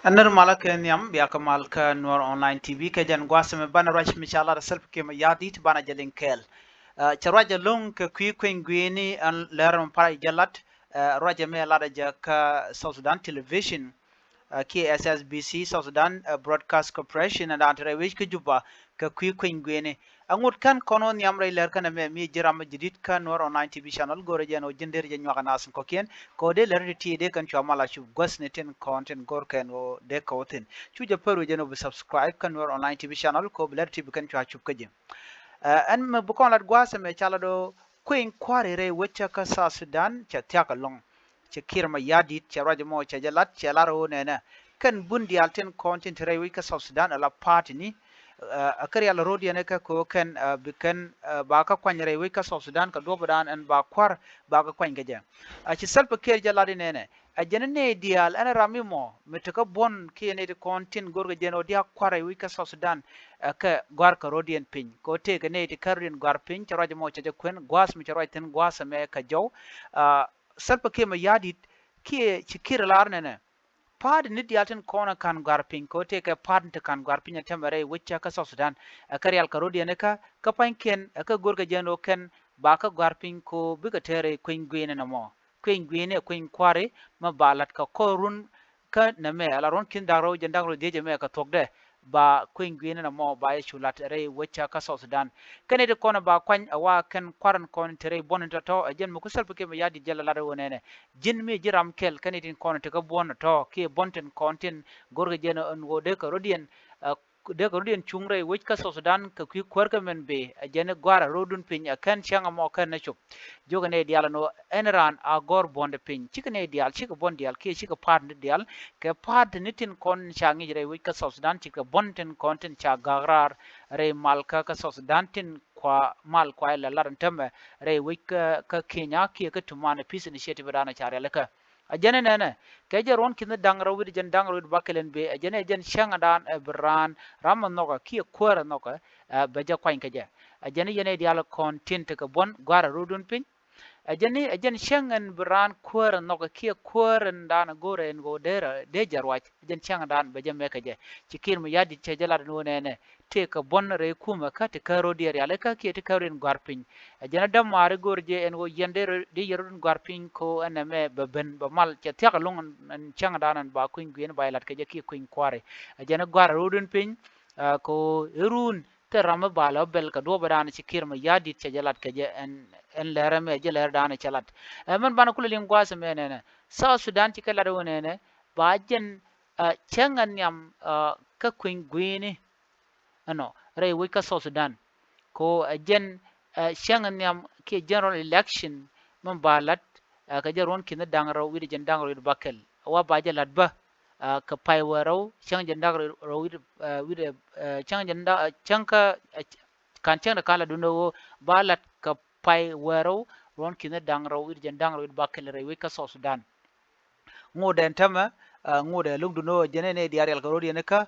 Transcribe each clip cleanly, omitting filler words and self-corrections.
Anar malaka nyam biya kamal ka Nuer online TV ka jan gwasame bana rach mishala da self ke mayardit bana jalin kel. Charwaja lung ka kuëny guiini an leram para jalat raja me lada ja ka South Sudan television KSSBC South Sudan Broadcast Corporation and antre wich ka juba ka kuëny guiini angut kan kono nyam ray ler kana me mi jiram jidit ka Nuer online TV channel gore jeno jinder je nyaka nasin ko kien ko de ler ti de kan chamala chu gwasne ten content gor kan o de ko ten chu je peru jeno be subscribe kan Nuer online TV channel ko ler TV kan chu chup kaje an me bukon lat gwasa me chala do kuëny kware re wecha ka South Sudan cha tiaka long cha kiir mayardit cha raja mo cha jalat cha laro nena kan bundi alten content re we ka South Sudan ala party ni akari ala rodi ne ka ko kan bikan ba ka kwanyre we ka South Sudan ka do badan an ba kwar ba ka kwany gaja a ci salpa kiir jaladi nene a jene ne dial ana ramimo metaka bon ki ne de content gorga jeno dia kware we ka South Sudan ka gwar ka rodian pin ko te ka ne de karin gwar pin cha raja mo cha kwen gwas mi cha ten gwas me ka jaw salpa ke ma yadit ki ci kiir lar nene pad ni dialten kona kan garpin ko te ka pad te kan garpin temare wicca ka South Sudan karial karodi ne ka panken ka gorga jeno ken ba ka garpin ko biga tere kuëny guiini na mo kuëny guiini kuëny kware ma balat ka korun ka na me ala ron kin daro jandangro deje me ka tokde ba kuëny guiini na mo ba chulat re wicca ka South Sudan kene de kona ba kwany awa ken kwaran kon tere bonin to ajen mu kusal pake ma yadi jalla lare wonene jin mi jiram kel kane tin kon te ka bon to ki bonten kontin gorga jeno on wo de ka rodien chungre wich ka South Sudan ka ki kwarka men be ajene gwara rodun pin akan changa mo kan na chup joga ne dial no enran a gor bonde pin chikane dial chika bon dial ki chika part dial ke part nitin kon changi jere wich ka South Sudan chika bonten kontin cha gagrar re malka ka South Sudan tin kwa mal kwa la laran temme re wich ka Kenya ki ka tumana peace initiative dana chare laka ajene nene ke jaron kin dangra wid jen dangra wid bakelen be ajene jen shanga dan bran ramon noga ki kwara noga beja kwain kaje ajene yene diala content ka bon gwara rodun pin ajene ajen shangan bran kwara noga ki kwara dan gore ngo dera de jarwach ajen shanga dan beja me kaje cikir mu yadi ce jala no nene te ka bon re kuma ka te karo diari ale ka ki te karin garpin ajana dam mare gorje en go yende de yerun garpin ko aname beben ba mal ce tiaka long an changa danan ba kuëny guiini ba lat ka je ki kuëny kware ajana gwara rodun pin ko erun te rama bala bel ka do badana cikir mu yadi ce jalat ka je en lera me je lera dana chalat man bana kula lingwasa me nene South Sudan ti kala do nene ba jen changan nyam ka kuëny guiini ano re we ka South Sudan ko jen changan nyam ke general election man balat ka jaron kin dangra wi jen dangra wi bakel wa ba jalat ba ka pai waro chang jen dangra wi chang jen da changka kan chang kala duno balat ka pai waro ron kin dangra wi jen dangra wi bakel re we ka South Sudan ngoden tama ngode lugduno jenene diarial ka rodi ne ka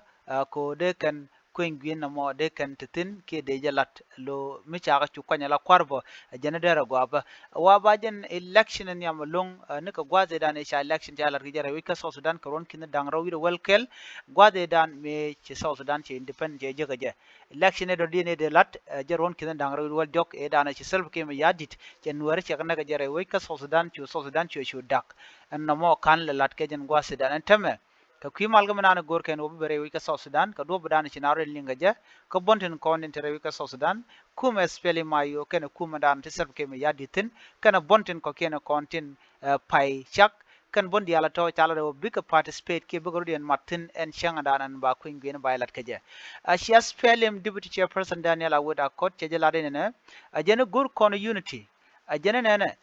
ko de kan kuëny guiini na mo de kan titin ke de jalat lo micha ka chukwanya la kwarbo jene dera gwaba wa ba jen election ni am long ne ka gwaze dan cha election ja lar gijare wi ka South Sudan ka ron kin dang rawi welkel gwaze dan me ci South Sudan ci independent je jaga je election do dine de lat je ron kin dang rawi wel jok e dan ci self ke me yadit ci nuwar ci kana ga jare wi ka South Sudan ci dak an na mo kan le lat ke jen gwaze dan teme ka kwimal ga manana gor ken obi bere wi ka South Sudan ka do badana ci naro linga ja ka bonten konen tere wi ka South Sudan kuma speli mayo ken kuma dan te serb ke me yaditin kana bonten ko ken kontin pai chak kan bondi ala to chala do big participate ke bugor den martin en shanga danan ba kuëny guiini bailat ka je ashia spelem deputy chairperson Daniel Awoda kot che jela den ne ajene gor kono unity ajene ne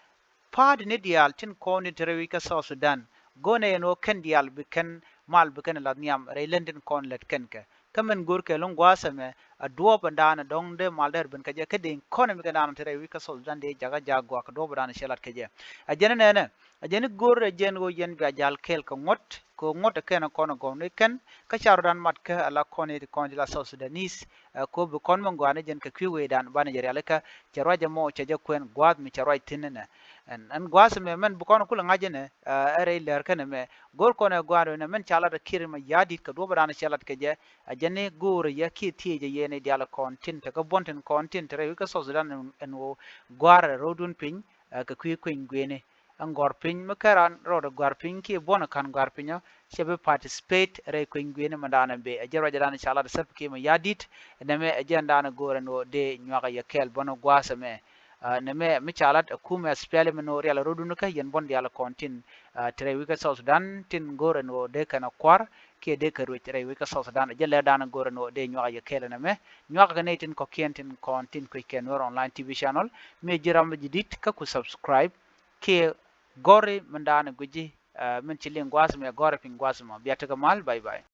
pad ne dial tin konen tere wi ka South Sudan gone no ken dial bi ken mal bukan la niam re lenden kon let kenke kamen gur ke long gwasame a duo bandana dong de malder ben kaje kedin kon mi kana tere wi ka South Sudan de jaga jagwa ka do bandana shelat kaje a jene nene a jene gur jen go yen ga jal kel ko ngot ken kon go ne ken ka charudan mat ka ala kon e kon la South Sudanese ko bu kon mo ngwane jen ka kwiwe dan bana jere alaka charwaje mo chaje kwen gwad mi charwaj tinene en gwas me men bu kono kula ngajene ere ler kene me gor kono gwaro ne men chala da kir ma yadit ka do bana chala ke je ajane gor ya ki tie je yene diala content ka bonten content re ka so sudan en wo gwar rodun pin ka kuëny guiini an gor pin makaran ro gor pin ki bona kan gor pinyo shebe participate re kuëny guiini mandana be ajero jadana chala da sep ki ma yadit ne me ajanda na gor no de nyaka ya kel bona gwasa me neme mi chalat kuma spele meno real rodunu ka yen bon diala kontin tere wika South Sudan tin gore no de kana kwar ke de ka ru tere wika South Sudan je le dana gore no de nyoa ye kele neme nyoa ka netin ko kentin kontin ko ken Nuer online TV channel me jiram jidit ka ku subscribe ke gore mandana guji min chilin gwas me gore pin gwas ma biata mal bye bye